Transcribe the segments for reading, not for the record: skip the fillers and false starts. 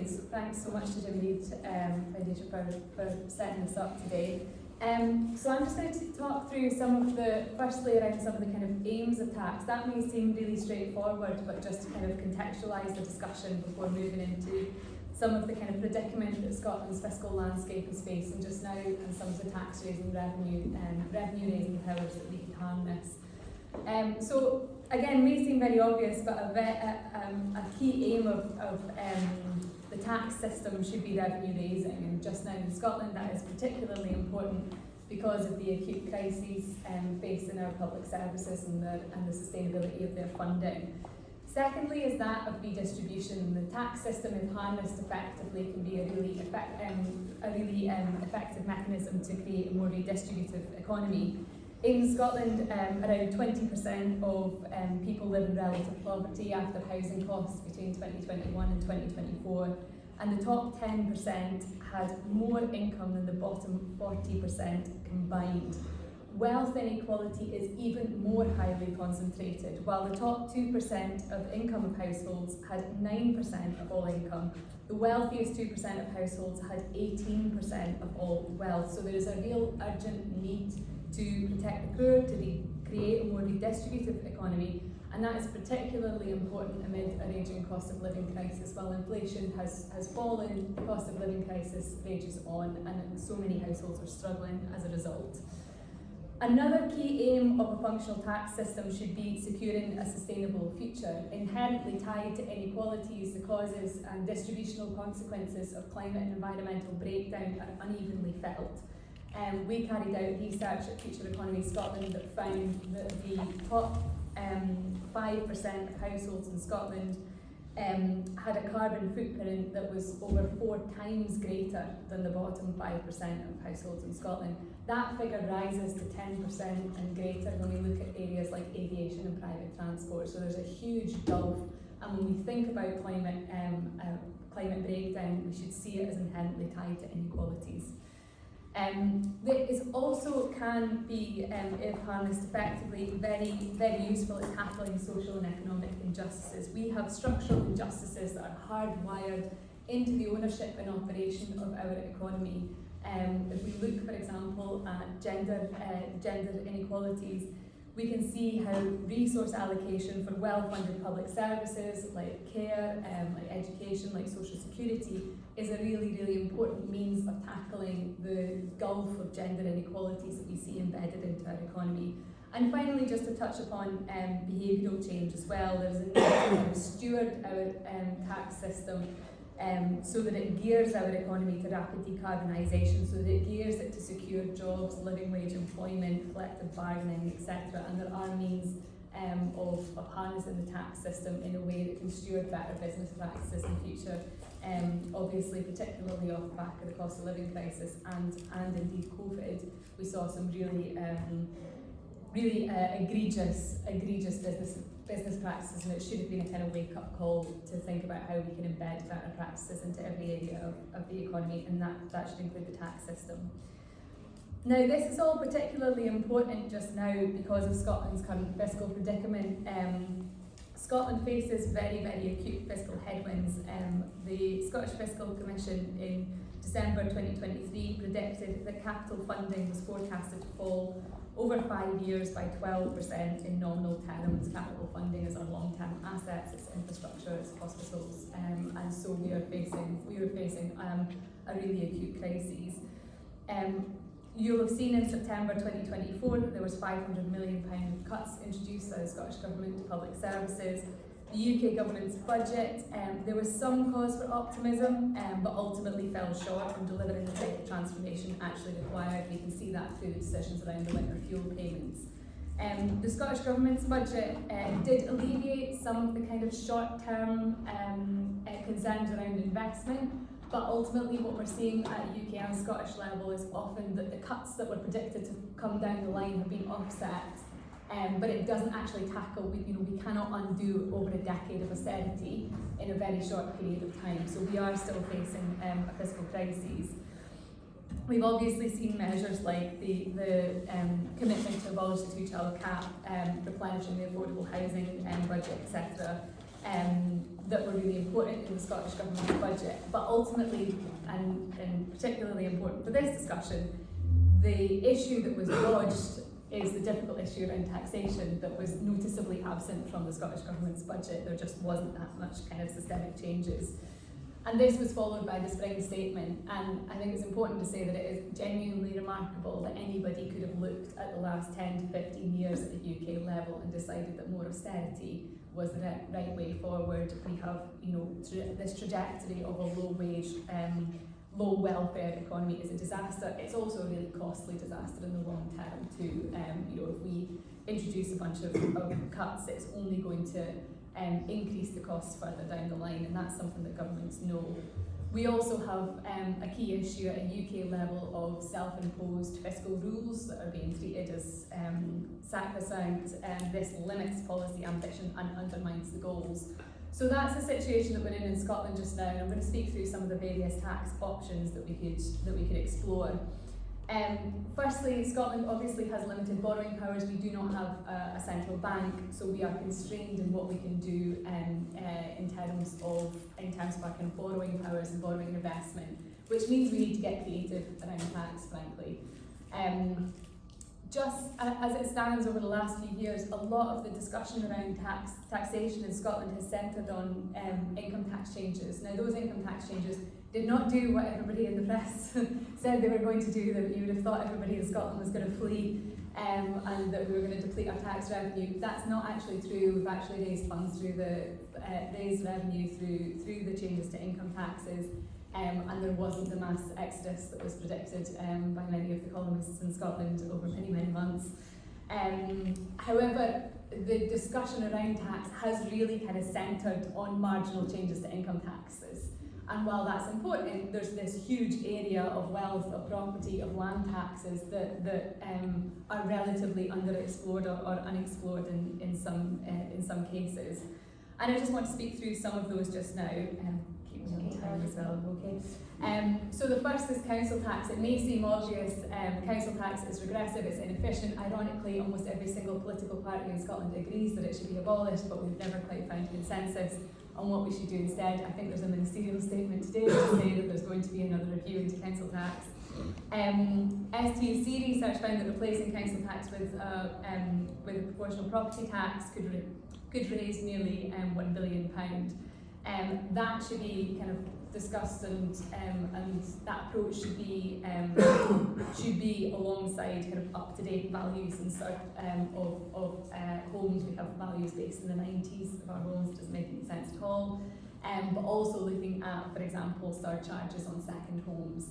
amazing. So thanks so much to Jimmy Foundation for setting this up today. So I'm just going to talk through firstly around some of the kind of aims of tax. That may seem really straightforward, but just to kind of contextualise the discussion before moving into some of the kind of predicament that Scotland's fiscal landscape is facing just now, and some of the tax raising revenue raising powers that we can harness. So again, may seem very obvious, but a key aim of the tax system should be revenue raising, and just now in Scotland that is particularly important because of the acute crises faced in our public services and the sustainability of their funding. Secondly is that of redistribution. The tax system, if harnessed effectively, can be a really effective mechanism to create a more redistributive economy. In Scotland, around 20% of people live in relative poverty after housing costs between 2021 and 2024, and the top 10% had more income than the bottom 40% combined. Wealth inequality is even more highly concentrated. While the top 2% of income of households had 9% of all income, the wealthiest 2% of households had 18% of all wealth. So there is a real urgent need to protect the poor, to create a more redistributive economy, and that is particularly important amid a raging cost of living crisis. While inflation has fallen, the cost of living crisis rages on, and so many households are struggling as a result. Another key aim of a functional tax system should be securing a sustainable future. Inherently tied to inequalities, the causes and distributional consequences of climate and environmental breakdown are unevenly felt. We carried out research at Future Economy Scotland that found that the top 5% of households in Scotland had a carbon footprint that was over 4 times greater than the bottom 5% of households in Scotland. That figure rises to 10% and greater when we look at areas like aviation and private transport. So there's a huge gulf, and when we think about climate breakdown, we should see it as inherently tied to inequalities. It also can be, if harnessed effectively, very, very useful at tackling social and economic injustices. We have structural injustices that are hardwired into the ownership and operation of our economy. If we look, for example, at gender inequalities, we can see how resource allocation for well-funded public services like care, like education, like social security, is a really, really important means of tackling the gulf of gender inequalities that we see embedded into our economy. And finally, just to touch upon behavioural change as well, there's a need to steward our tax system so that it gears our economy to rapid decarbonisation, so that it gears it to secure jobs, living wage employment, collective bargaining, etc. And there are means of harnessing the tax system in a way that can steward better business practices in future. Obviously, particularly off the back of the cost of living crisis and indeed COVID, we saw some really egregious business practices, and it should have been a kind of wake-up call to think about how we can embed better practices into every area of the economy, and that should include the tax system. Now, this is all particularly important just now because of Scotland's current fiscal predicament. Scotland faces very, very acute fiscal headwinds. The Scottish Fiscal Commission in December 2023 predicted that capital funding was forecasted to fall over 5 years by 12% in nominal terms. Capital funding is our long-term assets, it's infrastructure, it's hospitals, and so we are facing a really acute crisis. You'll have seen in September 2024 that there was £500 million cuts introduced by the Scottish Government to public services. The UK Government's budget, there was some cause for optimism, but ultimately fell short from delivering the type of transformation actually required. We can see that through the decisions around the winter fuel payments. The Scottish Government's budget did alleviate some of the kind of short-term concerns around investment, but ultimately what we're seeing at UK and Scottish level is often that the cuts that were predicted to come down the line have been offset, but it doesn't actually tackle, we cannot undo over a decade of austerity in a very short period of time, so we are still facing a fiscal crisis. We've obviously seen measures like the commitment to abolish the two-child cap, replenishing the affordable housing budget, etc. that were really important in the Scottish Government's budget. But ultimately, and particularly important for this discussion, the issue that was lodged is the difficult issue around taxation that was noticeably absent from the Scottish Government's budget. There just wasn't that much kind of systemic changes. And this was followed by the spring statement, and I think it's important to say that it is genuinely remarkable that anybody could have looked at the last 10 to 15 years at the UK level and decided that more austerity was the right way forward. We have, this trajectory of a low-wage, low welfare economy is a disaster. It's also a really costly disaster in the long term too. If we introduce a bunch of cuts, it's only going to increase the costs further down the line, and that's something that governments know. We also have a key issue at a UK level of self-imposed fiscal rules that are being treated as sacrosanct. This limits policy ambition and undermines the goals. So that's the situation that we're in Scotland just now, and I'm going to speak through some of the various tax options that we could explore. Firstly, Scotland obviously has limited borrowing powers. We do not have a central bank, so we are constrained in what we can do in terms of our kind of borrowing powers and borrowing investment, which means we need to get creative around tax, frankly. Just as it stands over the last few years, a lot of the discussion around taxation in Scotland has centred on income tax changes. Now, those income tax changes did not do what everybody in the press said they were going to do, that you would have thought everybody in Scotland was going to flee and that we were going to deplete our tax revenue. That's not actually true. We've actually raised funds through raised revenue through the changes to income taxes, and there wasn't the mass exodus that was predicted by many of the columnists in Scotland over many, many months. However, the discussion around tax has really kind of centred on marginal changes to income taxes. And while that's important, there's this huge area of wealth, of property, of land taxes that are relatively underexplored or unexplored in some cases. And I just want to speak through some of those just now. Keep me on time as well, okay? So the first is council tax. It may seem obvious, council tax is regressive, it's inefficient. Ironically, almost every single political party in Scotland agrees that it should be abolished, but we've never quite found consensus on what we should do instead. I think there's a ministerial statement today to say that there's going to be another review into council tax. STUC research found that replacing council tax with a proportional property tax could raise nearly £1 billion. That should be kind of discussed, and that approach should be alongside kind of up-to-date values and sort of homes. We have values based in the 90s of our homes, doesn't make any sense at all. But also looking at, for example, surcharges on second homes.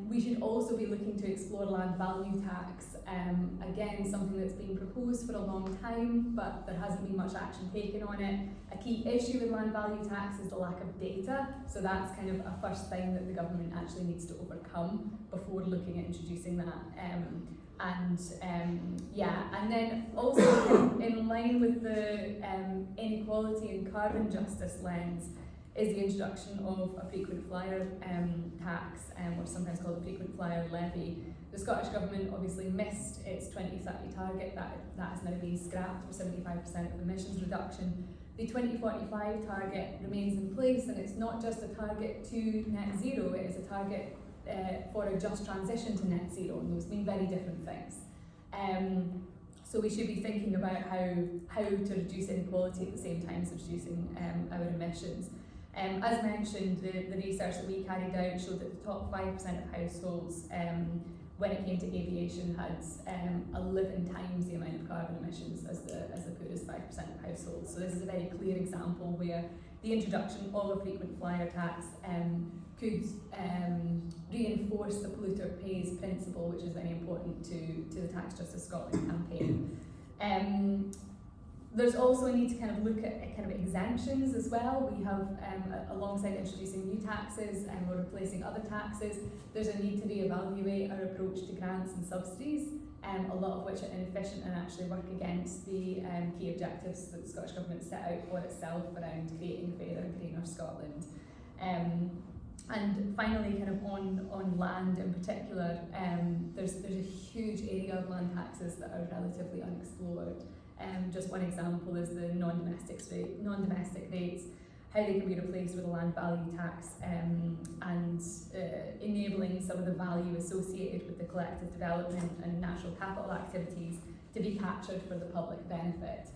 We should also be looking to explore land value tax. Again, something that's been proposed for a long time, but there hasn't been much action taken on it. A key issue with land value tax is the lack of data, so that's kind of a first thing that the government actually needs to overcome before looking at introducing that. And then also in line with the inequality and carbon justice lens is the introduction of a frequent flyer tax, or sometimes called a frequent flyer levy. The Scottish Government obviously missed its 2030 target, that has now been scrapped for 75% of emissions reduction. The 2045 target remains in place, and it's not just a target to net zero, it is a target for a just transition to net zero, and those mean very different things. So we should be thinking about how to reduce inequality at the same time as reducing our emissions. As mentioned, the research that we carried out showed that the top 5% of households, when it came to aviation, had 11 times the amount of carbon emissions as the poorest 5% of households. So this is a very clear example where the introduction of a frequent flyer tax could reinforce the polluter pays principle, which is very important to the Tax Justice Scotland campaign. There's also a need to kind of look at kind of exemptions as well. We have, alongside introducing new taxes and we're replacing other taxes, there's a need to reevaluate our approach to grants and subsidies, a lot of which are inefficient and actually work against the key objectives that the Scottish Government set out for itself around creating a fairer and greener Scotland. And finally, kind of on land in particular, there's a huge area of land taxes that are relatively unexplored. Just one example is the non-domestic rates. how they can be replaced with a land value tax, and enabling some of the value associated with the collective development and natural capital activities to be captured for the public benefit.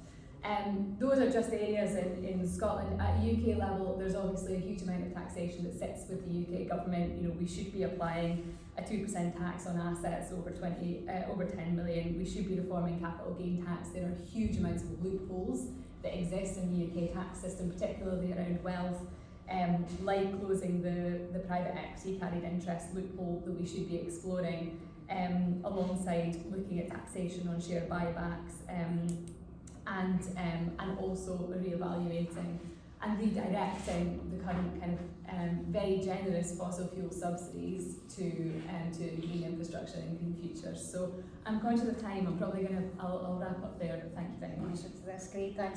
Those are just areas in Scotland. At UK level, there's obviously a huge amount of taxation that sits with the UK government. You know, we should be applying a 2% tax on assets over 10 million. We should be reforming capital gain tax. There are huge amounts of loopholes that exist in the UK tax system, particularly around wealth, like closing the private equity carried interest loophole that we should be exploring, alongside looking at taxation on share buybacks, and also reevaluating and redirecting the current kind of very generous fossil fuel subsidies to green infrastructure and green futures. So I'm conscious of time. I'm probably I'll wrap up there, but thank you very much. That's great, thanks.